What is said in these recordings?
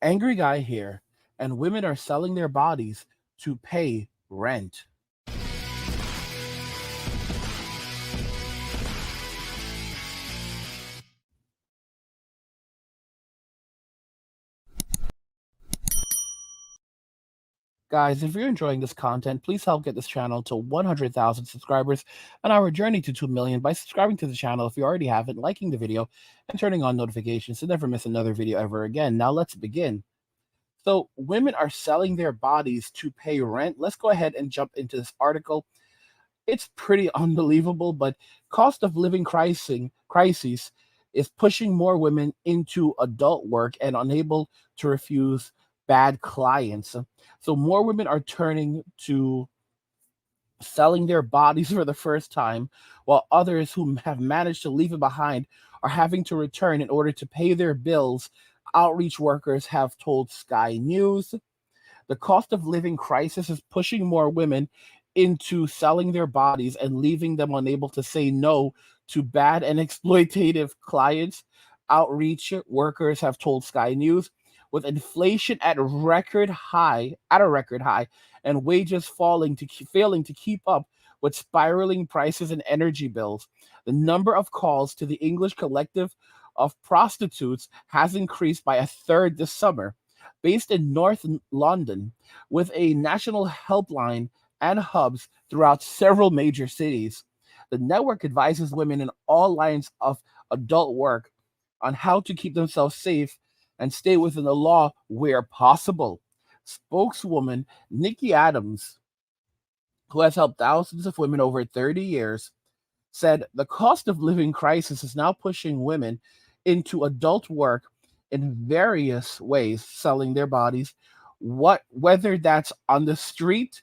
Angry guy here, and women are selling their bodies to pay rent. Guys, if you're enjoying this content, please help get this channel to 100,000 subscribers on our journey to 2 million by subscribing to the channel if you already haven't, liking the video, and turning on notifications to never miss another video ever again. Now let's begin. So, women are selling their bodies to pay rent. Let's go ahead and jump into this article. It's pretty unbelievable, but cost of living crisis is pushing more women into adult work and unable to refuse bad clients. So more women are turning to selling their bodies for the first time, while others who have managed to leave it behind are having to return in order to pay their bills. Outreach workers have told Sky News. The cost of living crisis is pushing more women into selling their bodies and leaving them unable to say no to bad and exploitative clients. Outreach workers have told Sky News. With inflation at a record high, and wages failing to keep up with spiraling prices and energy bills, the number of calls to the English Collective of Prostitutes has increased by a third this summer. Based in North London, with a national helpline and hubs throughout several major cities, the network advises women in all lines of adult work on how to keep themselves safe and stay within the law where possible. Spokeswoman Nikki Adams, who has helped thousands of women over 30 years, said the cost of living crisis is now pushing women into adult work in various ways, selling their bodies, whether that's on the street,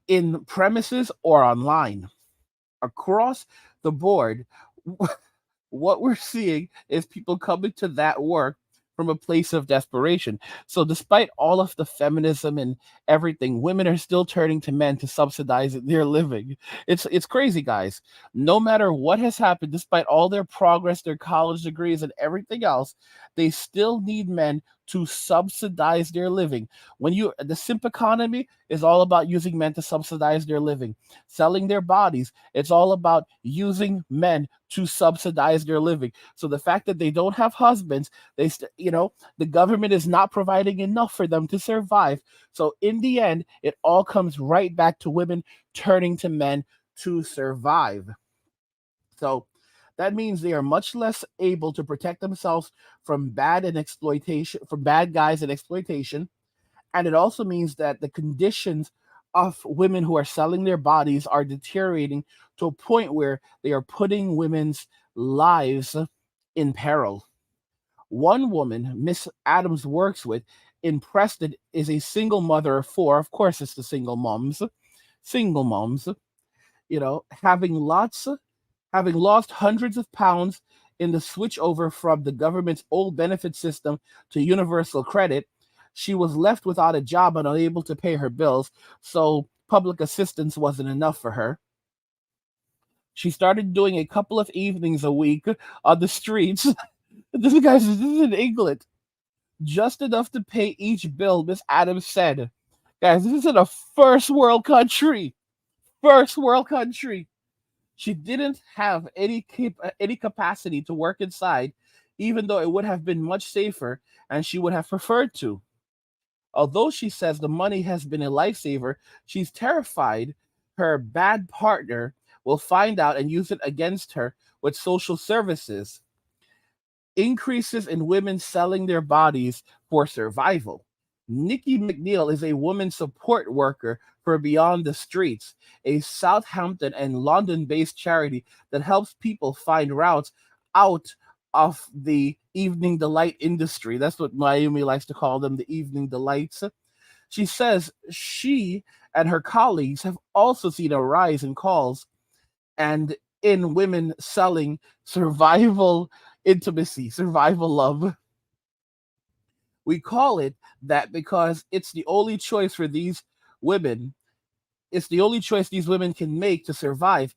in premises, or online. Across the board, what we're seeing is people coming to that work from a place of desperation. So, despite all of the feminism and everything, women are still turning to men to subsidize their living. It's crazy, guys. No matter what has happened, despite all their progress, their college degrees, and everything else, they still need men to subsidize their living. The simp economy is all about using men to subsidize their living, selling their bodies. It's all about using men to subsidize their living. So the fact that they don't have husbands, the government is not providing enough for them to survive. So in the end, it all comes right back to women turning to men to survive. So that means they are much less able to protect themselves from bad guys and exploitation. And it also means that the conditions of women who are selling their bodies are deteriorating to a point where they are putting women's lives in peril. One woman Miss Adams works with in Preston is a single mother of four. Of course, it's the single moms, having lost hundreds of pounds in the switch over from the government's old benefit system to universal credit. She was left without a job and unable to pay her bills, so public assistance wasn't enough for her. She started doing a couple of evenings a week on the streets. This is in England. Just enough to pay each bill, Miss Adams said. Guys, this is in a first world country. First world country. She didn't have any capacity to work inside, even though it would have been much safer and she would have preferred to. Although she says the money has been a lifesaver, she's terrified her bad partner will find out and use it against her with social services. Increases in women selling their bodies for survival. Nikki McNeil is a woman support worker for Beyond the Streets, a Southampton and London based charity that helps people find routes out of the evening delight industry. That's what Miami likes to call them, the evening delights. She says she and her colleagues have also seen a rise in calls and in women selling survival intimacy, survival love. We call it that because it's the only choice for these women. It's the only choice these women can make to survive.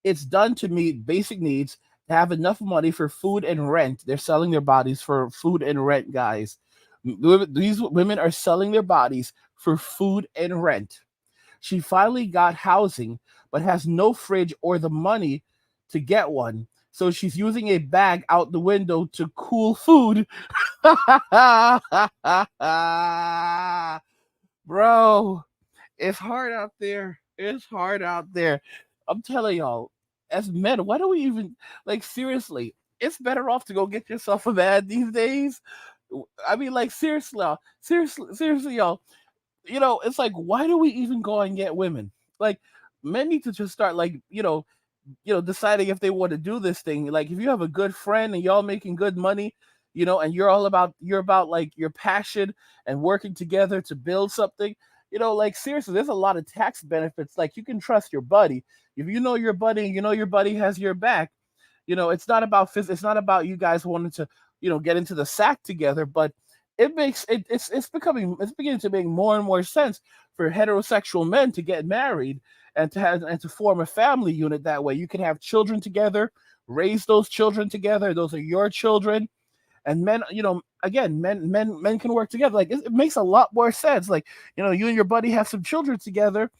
It's done to meet basic needs, to have enough money for food and rent. They're selling their bodies for food and rent, guys. These women are selling their bodies for food and rent. She finally got housing, but has no fridge or the money to get one. So she's using a bag out the window to cool food. Bro, it's hard out there. It's hard out there. I'm telling y'all, as men, why do we even like seriously? It's better off to go get yourself a man these days. I mean, like seriously, seriously, y'all. It's like why do we even go and get women? Like men need to just start like deciding if they want to do this thing. Like if you have a good friend and y'all making good money, and you're about like your passion and working together to build something, like seriously, there's a lot of tax benefits. Like you can trust your buddy. If you know your buddy and you know your buddy has your back, it's not about you guys wanting to, get into the sack together, but it's beginning to make more and more sense for heterosexual men to get married and to form a family unit. That way you can have children together, raise those children together. Those are your children. And men, again, men can work together. Like it makes a lot more sense. Like, you and your buddy have some children together,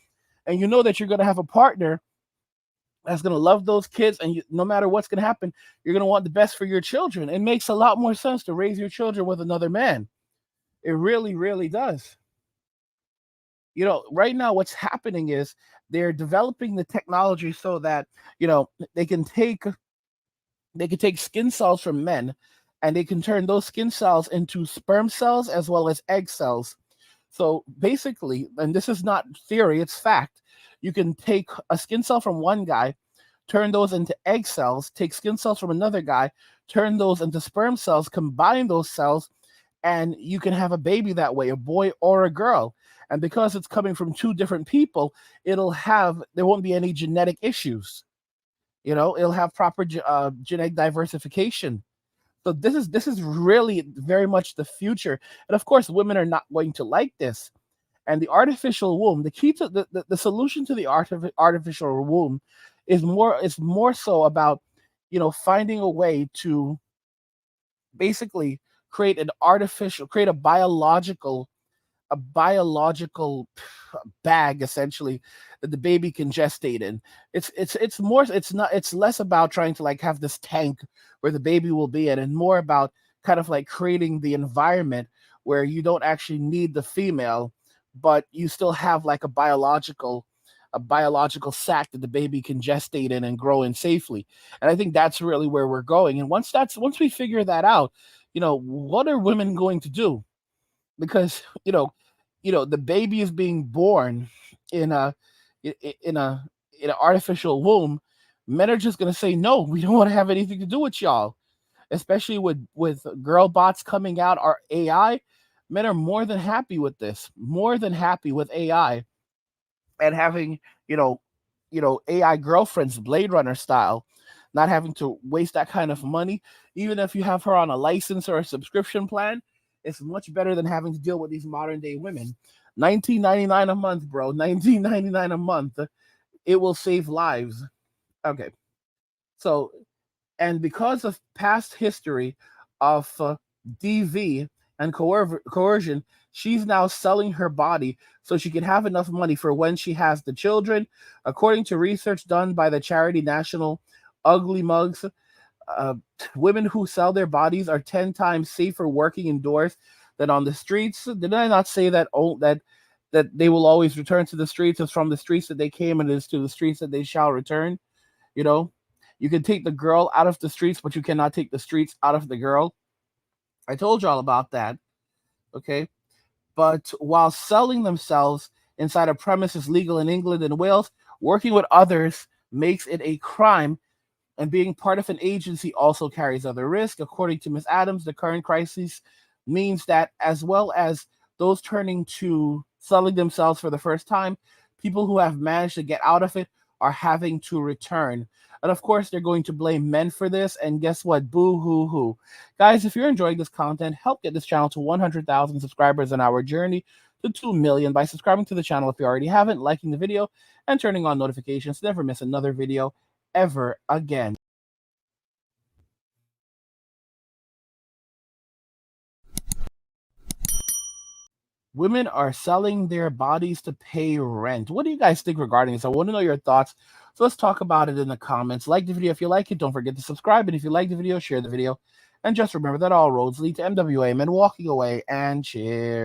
and you know that you're gonna have a partner that's going to love those kids, and no matter what's going to happen, you're going to want the best for your children. It makes a lot more sense to raise your children with another man. It really, really does. Right now what's happening is they're developing the technology so that they can take skin cells from men, and they can turn those skin cells into sperm cells as well as egg cells. So basically, and this is not theory, it's fact, you can take a skin cell from one guy, turn those into egg cells, take skin cells from another guy, turn those into sperm cells, combine those cells, and you can have a baby that way, a boy or a girl. And because it's coming from two different people, there won't be any genetic issues. It'll have proper genetic diversification. So this is really very much the future. And of course, women are not going to like this. And the artificial womb, the key to the solution to the artificial womb is more so about finding a way to basically create a biological bag, essentially, that the baby can gestate in. It's less about trying to like have this tank where the baby will be in, and more about kind of like creating the environment where you don't actually need the female, but you still have like a biological sac that the baby can gestate in and grow in safely. And I think that's really where we're going. And once we figure that out, what are women going to do? Because the baby is being born in a in a in an artificial womb. Men are just going to say no, we don't want to have anything to do with y'all, especially with girl bots coming out, or AI. Men are more than happy with this, more than happy with AI, and having AI girlfriends, Blade Runner style, not having to waste that kind of money. Even if you have her on a license or a subscription plan, it's much better than having to deal with these modern day women. 19.99 a month, bro. 19.99 a month. It will save lives. Okay. So, and because of past history of DV and coercion, she's now selling her body so she can have enough money for when she has the children. According to research done by the charity National Ugly Mugs, uh, women who sell their bodies are 10 times safer working indoors than on the streets. Did I not say that they will always return to the streets? It's from the streets that they came, and it's to the streets that they shall return. You know, you can take the girl out of the streets, but you cannot take the streets out of the girl. I told y'all about that. Okay. But while selling themselves inside a premise is legal in England and Wales, working with others makes it a crime, and being part of an agency also carries other risks. According to Ms. Adams, the current crisis means that, as well as those turning to selling themselves for the first time, people who have managed to get out of it are having to return. And of course, they're going to blame men for this. And guess what? Boo hoo hoo. Guys, if you're enjoying this content, help get this channel to 100,000 subscribers on our journey to 2 million by subscribing to the channel if you already haven't, liking the video, and turning on notifications to never miss another video ever again. Women are selling their bodies to pay rent. What do you guys think regarding this? I want to know your thoughts. So let's talk about it in the comments. Like the video if you like it. Don't forget to subscribe. And if you like the video, share the video. And just remember that all roads lead to MWA, men walking away, and cheers.